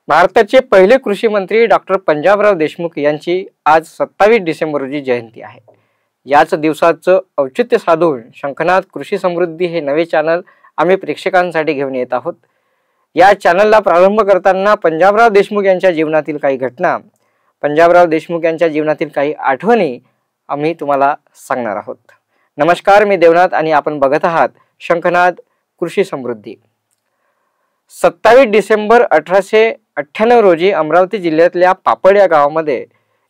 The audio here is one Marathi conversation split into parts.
भारताचे पहिले कृषी मंत्री डॉक्टर पंजाबराव देशमुख यांची आज 27 डिसेंबर रोजी जयंती आहे। याच दिवसाचं औचित्य साधून शंखनाद कृषी समृद्धी हे नवे चॅनल आम्ही प्रेक्षकांसाठी घेऊन येत आहोत। या चॅनलला प्रारंभ करताना पंजाबराव देशमुख यांच्या जीवनातील काही घटना, पंजाबराव देशमुख यांच्या जीवनातील काही आठवणी आम्ही तुम्हाला सांगणार आहोत। नमस्कार, मी देवनाथ आणि आपण बघत आहात शंखनाद कृषी समृद्धी। 27 डिसेंबर 1898 रोजी अमरावती जिल्ह्यातल्या पापड या गावामध्ये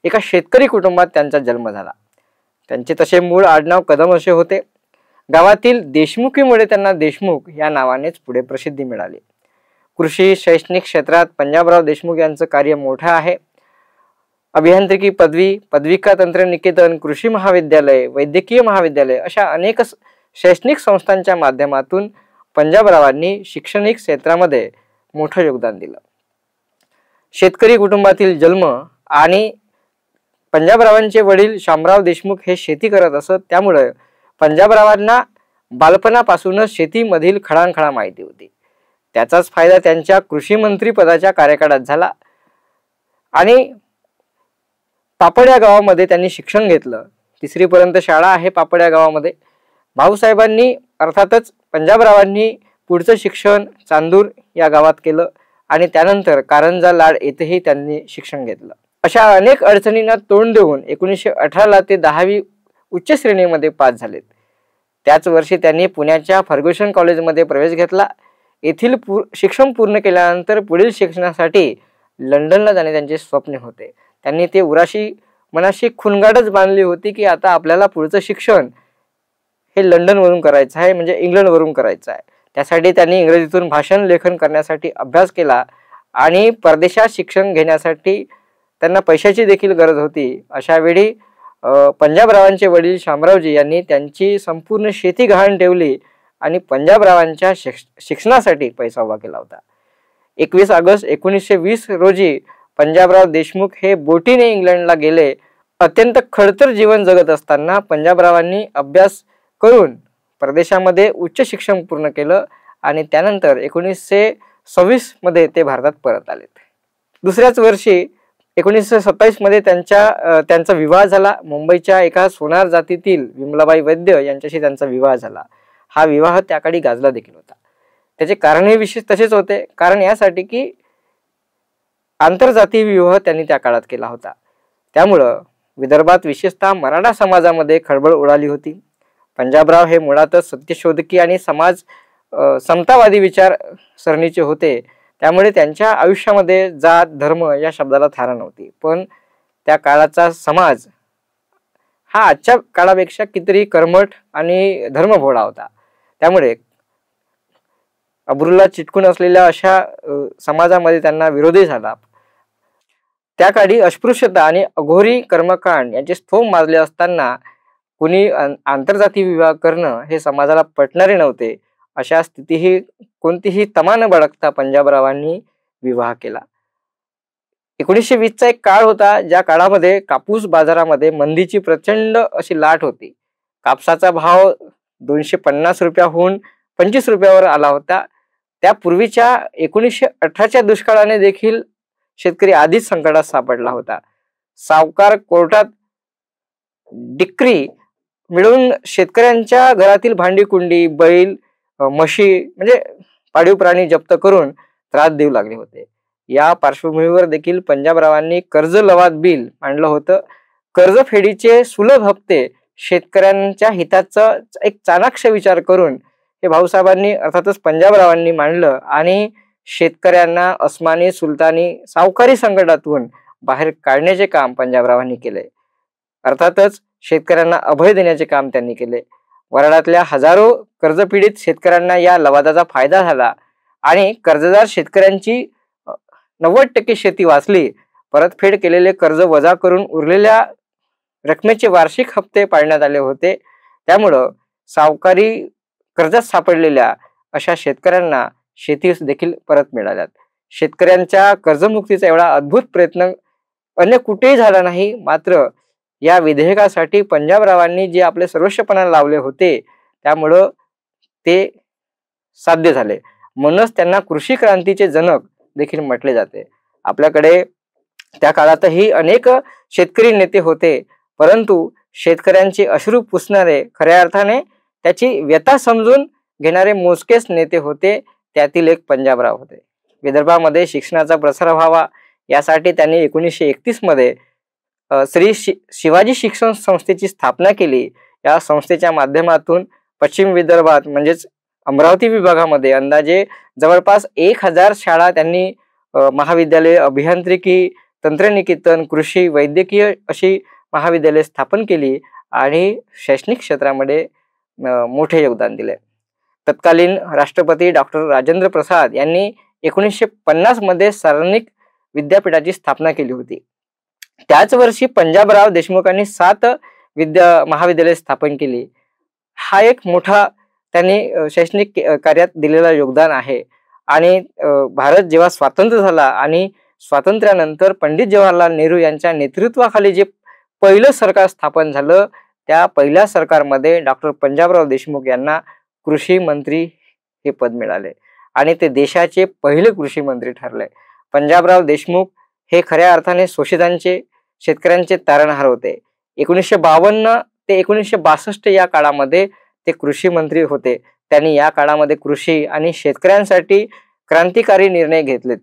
एका शेतकरी कुटुंबात त्यांचा जन्म झाला। त्यांचे तसे मूळ आडनाव कदम असे होते। गावातील देशमुखीमुळे त्यांना देशमुख या नावानेच पुढे प्रसिद्धी मिळाली। कृषी शैक्षणिक क्षेत्रात पंजाबराव देशमुख यांचं कार्य मोठं आहे। अभियांत्रिकी पदवी, पदविका तंत्रनिकेतन, कृषी महाविद्यालय, वैद्यकीय महाविद्यालय अशा अनेक शैक्षणिक संस्थांच्या माध्यमातून पंजाबरावांनी शैक्षणिक क्षेत्रामध्ये मोठं योगदान दिलं। शेतकरी कुटुंबातील जन्म आणि पंजाबरावांचे वडील शामराव देशमुख हे शेती करत असत, त्यामुळे पंजाबरावांना बालपणापासूनच शेतीमधील खडानखडा माहिती होती। त्याचाच फायदा त्यांच्या कृषी मंत्री पदाच्या कार्यकाळात झाला आणि पापड या गावामध्ये त्यांनी शिक्षण घेतलं। 3री पर्यंत शाळा आहे पापड या गावामध्ये। भाऊसाहेबांनी अर्थातच पंजाबरावांनी पुढचं शिक्षण चांदूर या गावात केलं आणि त्यानंतर कारंजा लाड येथेही त्यांनी शिक्षण घेतलं। अशा अनेक अडचणींना तोंड देऊन 1918 ला ते 10वी उच्च श्रेणीमध्ये पास झालेत। त्याच वर्षी त्यांनी पुण्याच्या फर्ग्युसन कॉलेजमध्ये प्रवेश घेतला। येथील शिक्षण पूर्ण केल्यानंतर पुढील शिक्षणासाठी लंडनला जाणे त्यांचे स्वप्न होते। त्यांनी ते उराशी मनाशी खुणगाडच बांधली होती की आता आपल्याला पुढचं शिक्षण हे लंडन वरून करायचं आहे, म्हणजे इंग्लंड वरून करायचं आहे। त्यासाठी त्यांनी इंग्रजीतून भाषण लेखन करण्यासाठी अभ्यास केला आणि परदेशात शिक्षण घेण्यासाठी त्यांना पैशाची देखील गरज होती। अशा वेळी पंजाबरावांचे वडील शामरावजी यांनी त्यांची संपूर्ण शेती गहाण ठेवली आणि पंजाबरावांच्या शिक्षणासाठी पैसा उभा केला होता। 21 ऑगस्ट 1920 रोजी पंजाबराव देशमुख हे बोटीने इंग्लंडला गेले। अत्यंत खडतर जीवन जगत असताना पंजाबरावांनी अभ्यास करून परदेशामध्ये उच्च शिक्षण पूर्ण केलं आणि त्यानंतर 1926 मध्ये ते भारतात परत आले। दुसऱ्याच वर्षी 1927 मध्ये त्यांचा विवाह झाला। मुंबईच्या एका सोनार जातीतील विमलाबाई वैद्य यांच्याशी त्यांचा विवाह झाला। हा विवाह त्या काळी गाजला देखील होता। त्याचे कारणही विशेष तसेच होते, कारण यासाठी की आंतरजातीय विवाह त्यांनी त्या काळात केला होता। त्यामुळं विदर्भात विशेषतः मराठा समाजामध्ये खळबळ उडाली होती। पंजाबराव हे मुळातच सत्यशोधकी आणि समतावादी विचार सरणीचे होते, त्यामुळे त्यांच्या आयुष्यामध्ये जात धर्म या शब्दाला थारा नव्हती। पण त्या काळाचा समाज हा आजच्या काळापेक्षा कितीतरी कर्मठ आणि धर्मभोळा होता। त्यामुळे अब्रूला चिटकून असलेल्या अशा समाजामध्ये त्यांना विरोधी झाला। त्या काळी अस्पृश्यता आणि अघोरी कर्मकांड यांचे स्तोम माजले असताना कुणी आंतरजातीय विवाह करणं हे समाजाला पटणारे नव्हते। अशा स्थितीही कोणतीही तमा न बाळगता पंजाबरावांनी विवाह केला। 1920 चा एक काळ होता, ज्या काळामध्ये कापूस बाजारामध्ये मंदीची प्रचंड अशी लाट होती। कापसाचा भाव 250 रुपयाहून 25 रुपयावर आला होता। त्यापूर्वीच्या 1918च्या दुष्काळाने देखील शेतकरी आधीच संकटात सापडला होता। सावकार कोर्टात डिक्री मिळून शेतकऱ्यांच्या घरातील भांडी कुंडी, बैल, म्हशी म्हणजे पाळीव प्राणी जप्त करून त्रास देऊ लागले होते। या पार्श्वभूमीवर देखील पंजाबरावांनी कर्ज लवाद बिल मांडलं होतं। कर्जफेडीचे सुलभ हप्ते शेतकऱ्यांच्या हिताचा एक चाणाक्ष विचार करून हे भाऊसाहेबांनी अर्थातच पंजाबरावांनी मांडलं आणि शेतकऱ्यांना अस्मानी, सुलतानी, सावकारी संकटातून बाहेर काढण्याचे काम पंजाबरावांनी केले। अर्थातच शेतकऱ्यांना अभय देण्याचे काम त्यांनी केले। वराडातल्या हजारो कर्जपीडित शेतकऱ्यांना या लवादाचा फायदा झाला आणि कर्जदार शेतकऱ्यांची 90% शेती वाचली। परतफेड केलेले कर्ज वजा करून उरलेल्या रकमेचे वार्षिक हप्ते पाडण्यात आले होते। त्यामुळं सावकारी कर्जात सापडलेल्या अशा शेतकऱ्यांना शेती देखील परत मिळाल्यात। शेतकऱ्यांच्या कर्जमुक्तीचा एवढा अद्भुत प्रयत्न अन्य कुठेही झाला नाही। मात्र या विधेयकासाठी पंजाबरावांनी जे आपले सर्वस्वपणा लावले होते, त्यामुळं ते साध्य झाले। म्हणूनच त्यांना कृषी क्रांतीचे जनक देखील म्हटले जाते। आपल्याकडे त्या काळातही अनेक शेतकरी नेते होते, परंतु शेतकऱ्यांचे अश्रू पुसणारे, खऱ्या अर्थाने त्याची व्यथा समजून घेणारे मोजकेच नेते होते. त्यातील एक पंजाबराव होते. विदर्भामध्ये शिक्षणाचा प्रसार व्हावा यासाठी त्यांनी 1931 मध्ये श्री शिवाजी शिक्षण संस्थेची स्थापना केली. या संस्थेच्या माध्यमातून पश्चिम विदर्भात म्हणजेच अमरावती विभागामध्ये अंदाजे जवळपास 1000 शाळा त्यांनी महाविद्यालय, अभियांत्रिकी, तंत्रनिकेतन, कृषी, वैद्यकीय अशी महाविद्यालय स्थापन केली आणि शैक्षणिक क्षेत्रामध्ये मोठे योगदान दिले. तत्कालीन राष्ट्रपती डॉक्टर राजेंद्र प्रसाद यांनी 1950 मध्ये सार्वजनिक विद्यापीठाची स्थापना केली होती. त्याच वर्षी पंजाबराव देशमुखांनी 7 महाविद्यालय स्थापन केली. हा एक मोठा त्यांनी शैक्षणिक कार्यात दिलेला योगदान आहे. आणि भारत जेव्हा स्वातंत्र्य झाला आणि स्वातंत्र्यानंतर पंडित जवाहरलाल नेहरू यांच्या नेतृत्वाखाली जे पहिलं सरकार स्थापन झालं, त्या पहिल्या सरकारमध्ये डॉक्टर पंजाबराव देशमुख यांना कृषी मंत्री हे पद मिळाले आणि ते देशाचे पहिले कृषी मंत्री ठरले. पंजाबराव देशमुख हे खऱ्या अर्थाने शोषितांचे, शेतकऱ्यांचे तारणहार होते. 1952 ते 1962 या काळामध्ये ते कृषी मंत्री होते. त्यांनी या काळामध्ये कृषी आणि शेतकऱ्यांसाठी क्रांतिकारी निर्णय घेतलेत.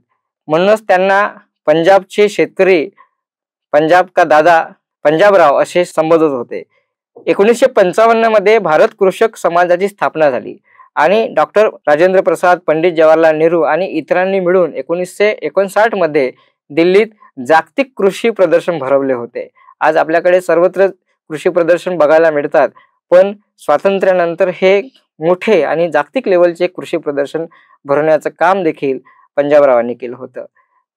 म्हणूनच त्यांना पंजाबचे शेतकरी, पंजाब का दादा पंजाबराव असे संबोधत होते. 1955 मध्ये भारत कृषक समाजाची स्थापना झाली आणि डॉक्टर राजेंद्र प्रसाद, पंडित जवाहरलाल नेहरू आणि इतरांनी मिळून 1959 मध्ये दिल्लीत जागतिक कृषी प्रदर्शन भरवले होते. आज आपल्याकडे सर्वत्र कृषी प्रदर्शन बघायला मिळतात, पण स्वातंत्र्यानंतर हे मोठे आणि जागतिक लेवलचे कृषी प्रदर्शन भरवण्याचं काम देखील पंजाबरावांनी केलं होतं.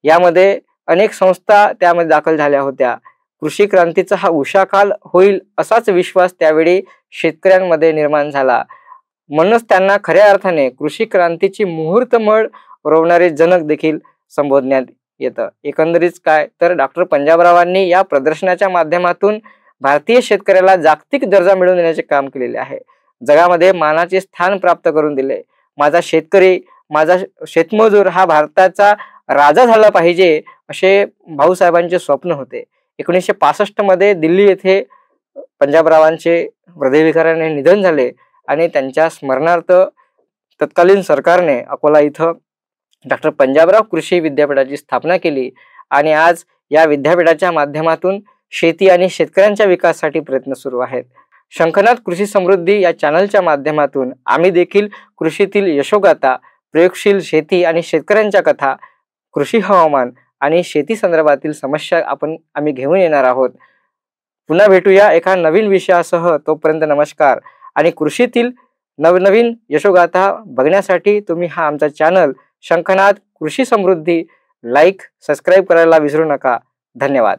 यामध्ये अनेक संस्था त्यामध्ये दाखल झाल्या होत्या. कृषी क्रांतीचा हा उषाकाल होईल असाच विश्वास त्यावेळी शेतकऱ्यांमध्ये निर्माण झाला. म्हणूनच त्यांना खऱ्या अर्थाने कृषी क्रांतीची मुहूर्तमळ रोवणारे जनक देखील संबोधण्यात येतं. एकंदरीत काय तर डॉक्टर पंजाबरावांनी या प्रदर्शनाच्या माध्यमातून भारतीय शेतकऱ्याला जागतिक दर्जा मिळवून देण्याचे काम केलेले आहे. जगामध्ये मानाचे स्थान प्राप्त करून दिले. माझा शेतकरी, माझा शेतमजूर हा भारताचा राजा झाला पाहिजे असे भाऊसाहेबांचे स्वप्न होते. 1965 मध्ये दिल्ली येथे पंजाबरावांचे हृदयविकाराने निधन झाले आणि त्यांच्या स्मरणार्थ तत्कालीन सरकारने अकोला इथं डॉक्टर पंजाबराव कृषी विद्यापीठाची स्थापना केली आणि आज या विद्यापीठाच्या माध्यमातून शेती आणि शेतकऱ्यांच्या विकासासाठी प्रयत्न सुरू आहेत. शंखनाद कृषी समृद्धी या चॅनलच्या माध्यमातून आम्ही देखील कृषीतील यशोगाथा, प्रयोगशील शेती आणि शेतकऱ्यांच्या कथा, कृषी हवामान आणि शेती संदर्भातील समस्या आम्ही घेऊन येणार आहोत. पुन्हा भेटूया एका नवीन विषयासह. तोपर्यंत नमस्कार. आणि कृषीतील नवनवीन यशोगाथा बघण्यासाठी तुम्ही हा आमचा चॅनल शंखनाद कृषी समृद्धी लाईक, सबस्क्राईब करायला विसरू नका. धन्यवाद.